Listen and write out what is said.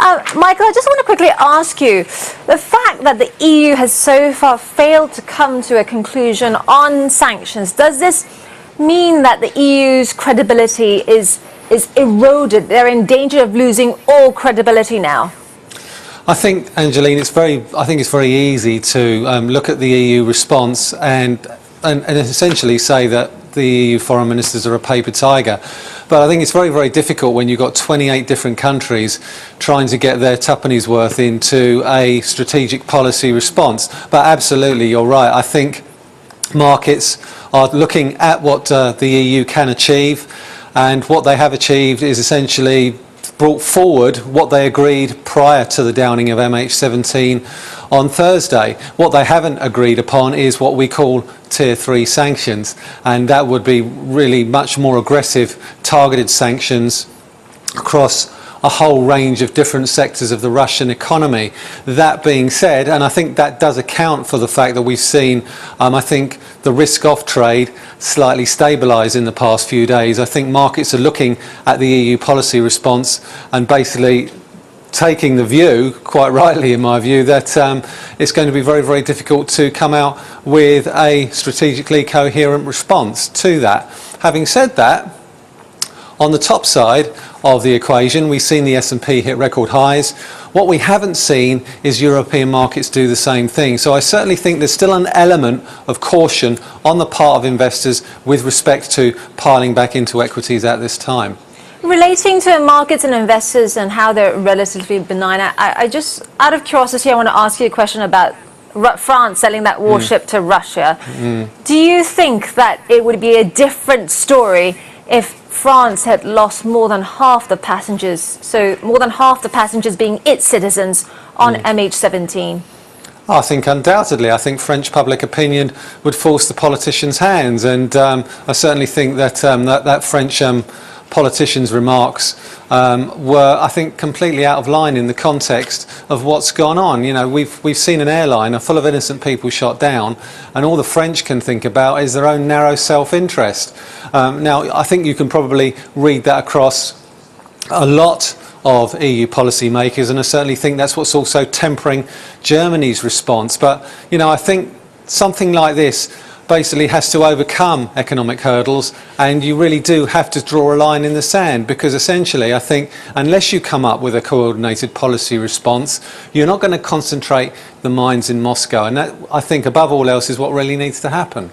Michael, I just want to quickly ask you, the fact that the EU has so far failed to come to a conclusion on sanctions, does this mean that the EU's credibility is eroded? They're in danger of losing all credibility now? I think, Angeline, it's very easy to look at the EU response and essentially say that the EU foreign ministers are a paper tiger. But I think it's very, very difficult when you've got 28 different countries trying to get their tuppenny's worth into a strategic policy response. But absolutely, you're right. I think markets are looking at what the EU can achieve, and what they have achieved is essentially brought forward what they agreed prior to the downing of MH17 on Thursday. What they haven't agreed upon is what we call Tier 3 sanctions, and that would be really much more aggressive targeted sanctions across a whole range of different sectors of the Russian economy. That being said, and I think that does account for the fact that we've seen, I think, the risk-off trade slightly stabilise in the past few days. I think markets are looking at the EU policy response and basically taking the view, quite rightly in my view, that it's going to be very, very difficult to come out with a strategically coherent response to that. Having said that, on the top side of the equation, we've seen the S&P hit record highs. What we haven't seen is European markets do the same thing. So I certainly think there's still an element of caution on the part of investors with respect to piling back into equities at this time. Relating to markets and investors and how they're relatively benign, I just, out of curiosity, I want to ask you a question about France selling that warship to Russia. Do you think that it would be a different story if France had lost more than half the passengers, so more than half the passengers being its citizens on MH17? I think undoubtedly. I think French public opinion would force the politicians' hands, and I certainly think that that French politicians' remarks were, I think, completely out of line in the context of what's gone on. You know, we've seen an airliner full of innocent people shot down, and all the French can think about is their own narrow self-interest. Now, I think you can probably read that across a lot of EU policymakers, and I certainly think that's what's also tempering Germany's response. But, you know, I think something like this basically has to overcome economic hurdles, and you really do have to draw a line in the sand, because essentially I think unless you come up with a coordinated policy response, you're not going to concentrate the minds in Moscow, and that, I think, above all else, is what really needs to happen.